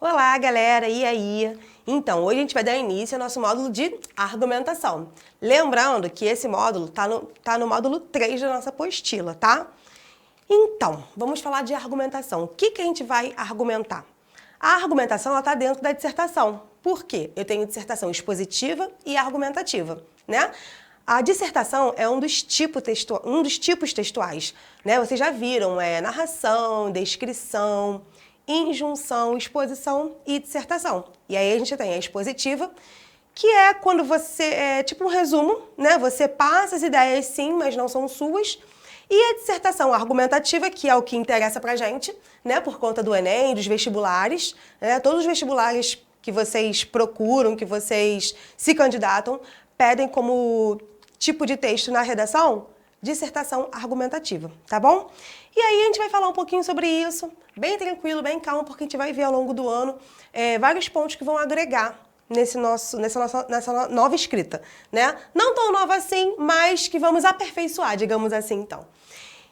Olá, galera! E aí? Então, hoje a gente vai dar início ao nosso módulo de argumentação. Lembrando que esse módulo tá no módulo 3 da nossa apostila, tá? Então, vamos falar de argumentação. O que a gente vai argumentar? A argumentação está dentro da dissertação. Por quê? Eu tenho dissertação expositiva e argumentativa, né? A dissertação é um dos tipos textuais, né? Vocês já viram, narração, descrição, injunção, exposição e dissertação. E aí a gente tem a expositiva, que é quando você, tipo um resumo, né? Você passa as ideias sim, mas não são suas. E a dissertação argumentativa, que é o que interessa pra gente, né? Por conta do Enem, dos vestibulares, né? Todos os vestibulares que vocês procuram, que vocês se candidatam, pedem como tipo de texto na redação, dissertação argumentativa, tá bom? E aí a gente vai falar um pouquinho sobre isso, bem tranquilo, bem calmo, porque a gente vai ver ao longo do ano vários pontos que vão agregar nessa nova escrita, né? Não tão nova assim, mas que vamos aperfeiçoar, digamos assim, então.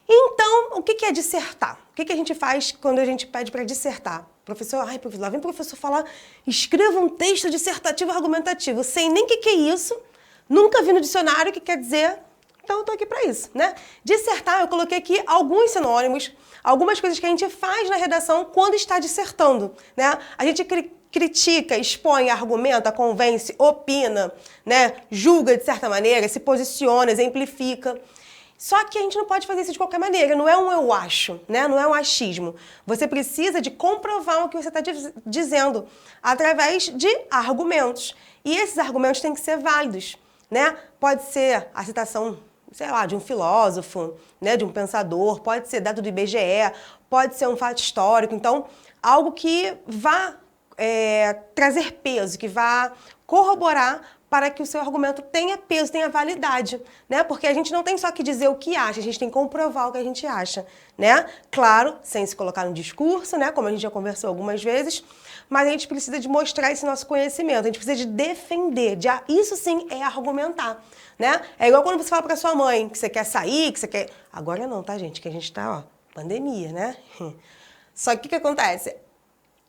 Então, o que é dissertar? O que a gente faz quando a gente pede para dissertar? Professor, lá vem o professor falar, escreva um texto dissertativo argumentativo, sem nem o que é isso, nunca vi no dicionário o que quer dizer, então eu tô aqui para isso, né? Dissertar, eu coloquei aqui alguns sinônimos, algumas coisas que a gente faz na redação quando está dissertando, né? A gente critica, expõe, argumenta, convence, opina, né? Julga de certa maneira, se posiciona, exemplifica. Só que a gente não pode fazer isso de qualquer maneira, não é um eu acho, né? Não é um achismo. Você precisa de comprovar o que você está dizendo através de argumentos. E esses argumentos têm que ser válidos, né? Pode ser a citação, sei lá, de um filósofo, né? De um pensador, pode ser dado do IBGE, pode ser um fato histórico. Então, algo que vá trazer peso, que vá corroborar para que o seu argumento tenha peso, tenha validade, né? Porque a gente não tem só que dizer o que acha, a gente tem que comprovar o que a gente acha, né? Claro, sem se colocar no discurso, né? Como a gente já conversou algumas vezes, mas a gente precisa de mostrar esse nosso conhecimento, a gente precisa de defender, isso sim é argumentar, né? É igual quando você fala para sua mãe que você quer sair, que você quer... Agora não, tá, gente? Que a gente tá, pandemia, né? Só que o que acontece?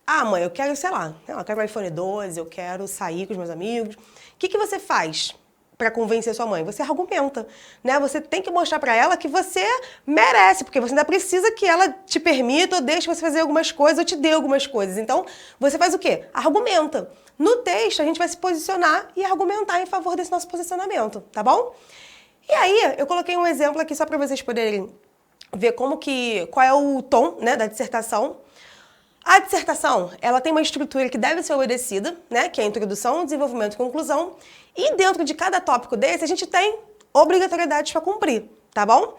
Ah, mãe, eu quero, sei lá, eu quero o iPhone 12, eu quero sair com os meus amigos. O que você faz para convencer sua mãe? Você argumenta, né? Você tem que mostrar para ela que você merece, porque você ainda precisa que ela te permita ou deixe você fazer algumas coisas ou te dê algumas coisas. Então, você faz o quê? Argumenta. No texto, a gente vai se posicionar e argumentar em favor desse nosso posicionamento, tá bom? E aí, eu coloquei um exemplo aqui só para vocês poderem ver qual é o tom, né, da dissertação. A dissertação, ela tem uma estrutura que deve ser obedecida, né, que é a introdução, desenvolvimento e conclusão, e dentro de cada tópico desse a gente tem obrigatoriedades para cumprir, tá bom?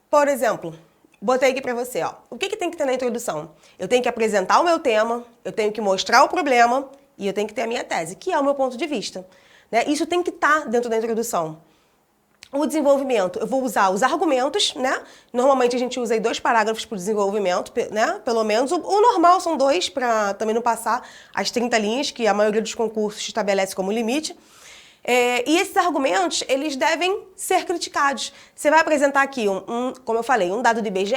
Por exemplo, botei aqui para você, ó, o que tem que ter na introdução? Eu tenho que apresentar o meu tema, eu tenho que mostrar o problema e eu tenho que ter a minha tese, que é o meu ponto de vista, né? Isso tem que estar dentro da introdução. O desenvolvimento, eu vou usar os argumentos, né? Normalmente a gente usa aí 2 parágrafos para o desenvolvimento, né? Pelo menos. O normal são 2, para também não passar as 30 linhas, que a maioria dos concursos estabelece como limite. E esses argumentos, eles devem ser criticados. Você vai apresentar aqui, como eu falei, um dado do IBGE,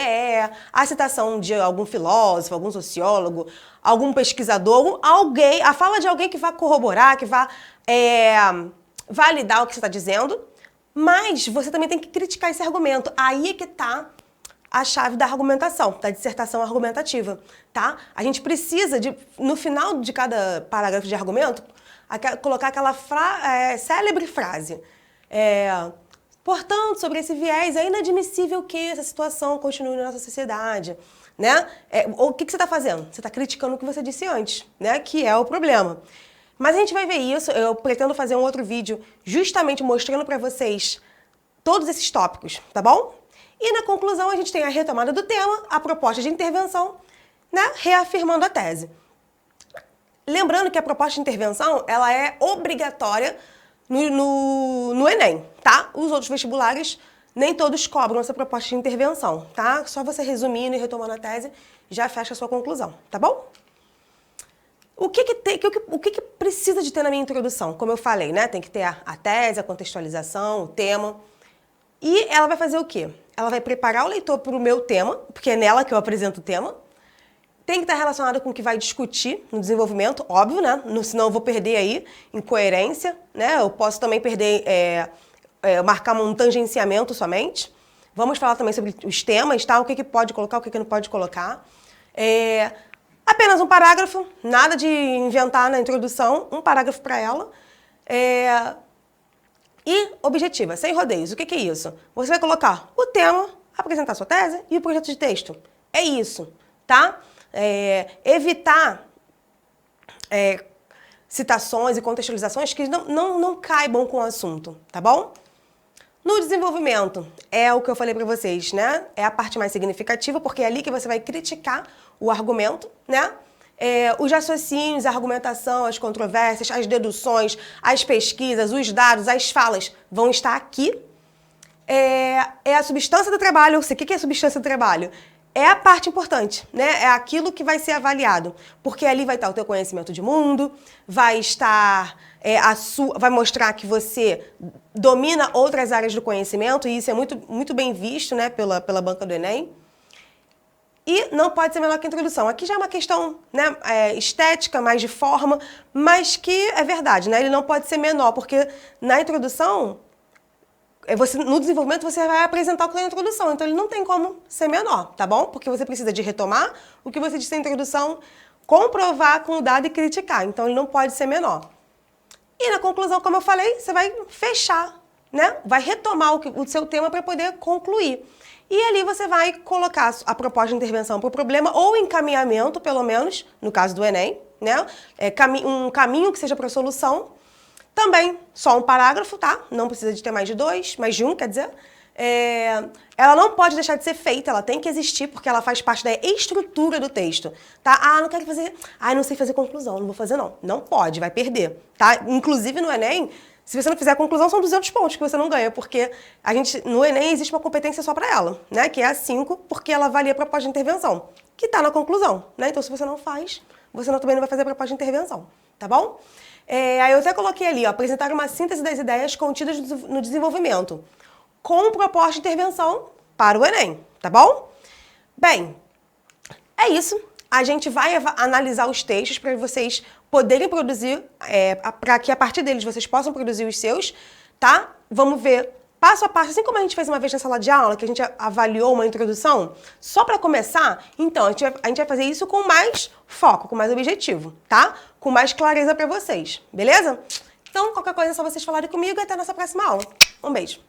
a citação de algum filósofo, algum sociólogo, algum pesquisador, alguém, a fala de alguém que vai corroborar, que vai validar o que você está dizendo. Mas você também tem que criticar esse argumento. Aí é que está a chave da argumentação, da dissertação argumentativa, tá? A gente precisa, no final de cada parágrafo de argumento, colocar aquela célebre frase. Portanto, sobre esse viés, é inadmissível que essa situação continue na nossa sociedade, né? O que você está fazendo? Você está criticando o que você disse antes, né? Que é o problema. Mas a gente vai ver isso, eu pretendo fazer um outro vídeo justamente mostrando para vocês todos esses tópicos, tá bom? E na conclusão a gente tem a retomada do tema, a proposta de intervenção, né? Reafirmando a tese. Lembrando que a proposta de intervenção, ela é obrigatória no Enem, tá? Os outros vestibulares, nem todos cobram essa proposta de intervenção, tá? Só você resumindo e retomando a tese, já fecha a sua conclusão, tá bom? O que precisa de ter na minha introdução? Como eu falei, né? Tem que ter a tese, a contextualização, o tema. E ela vai fazer o quê? Ela vai preparar o leitor para o meu tema, porque é nela que eu apresento o tema. Tem que estar relacionado com o que vai discutir no desenvolvimento, óbvio, né? Senão eu vou perder aí em coerência, né? Eu posso também perder, marcar um tangenciamento somente. Vamos falar também sobre os temas, tá? O que pode colocar, o que não pode colocar. Apenas um parágrafo, nada de inventar na introdução, um parágrafo para ela. E objetiva, sem rodeios. O que é isso? Você vai colocar o tema, apresentar sua tese e o projeto de texto. É isso, tá? Evitar citações e contextualizações que não caibam com o assunto, tá bom? No desenvolvimento, é o que eu falei para vocês, né? É a parte mais significativa, porque é ali que você vai criticar o argumento, né? Os raciocínios, a argumentação, as controvérsias, as deduções, as pesquisas, os dados, as falas vão estar aqui. É a substância do trabalho. O que é a substância do trabalho? É a parte importante, né? É aquilo que vai ser avaliado, porque ali vai estar o teu conhecimento de mundo, vai estar vai mostrar que você domina outras áreas do conhecimento, e isso é muito, muito bem visto, né, pela banca do Enem. E não pode ser menor que a introdução. Aqui já é uma questão, né, estética, mais de forma, mas que é verdade, né? Ele não pode ser menor, porque na introdução, no desenvolvimento você vai apresentar o que é a introdução, então ele não tem como ser menor, tá bom? Porque você precisa de retomar o que você disse na introdução, comprovar com o dado e criticar, então ele não pode ser menor. E na conclusão, como eu falei, você vai fechar, né? Vai retomar o seu tema para poder concluir. E ali você vai colocar a proposta de intervenção para o problema, ou encaminhamento, pelo menos, no caso do Enem, né? Um caminho que seja para a solução. Também só um parágrafo, tá? Não precisa de ter mais de um, quer dizer. Ela não pode deixar de ser feita, ela tem que existir, porque ela faz parte da estrutura do texto, tá? Não quero fazer... não sei fazer conclusão, não vou fazer não. Não pode, vai perder, tá? Inclusive no Enem, se você não fizer a conclusão, são 200 pontos que você não ganha, porque no Enem existe uma competência só para ela, né? Que é a 5, porque ela avalia a proposta de intervenção, que tá na conclusão, né? Então, se você não faz, você também não vai fazer a proposta de intervenção, tá bom? Aí eu até coloquei ali, ó, apresentar uma síntese das ideias contidas no desenvolvimento, com proposta de intervenção para o Enem, tá bom? Bem, é isso. A gente vai analisar os textos para vocês poderem produzir, para que a partir deles vocês possam produzir os seus, tá? Vamos ver passo a passo, assim como a gente fez uma vez na sala de aula, que a gente avaliou uma introdução, só para começar, então, a gente vai fazer isso com mais foco, com mais objetivo, tá? Com mais clareza para vocês, beleza? Então, qualquer coisa é só vocês falarem comigo e até a nossa próxima aula. Um beijo!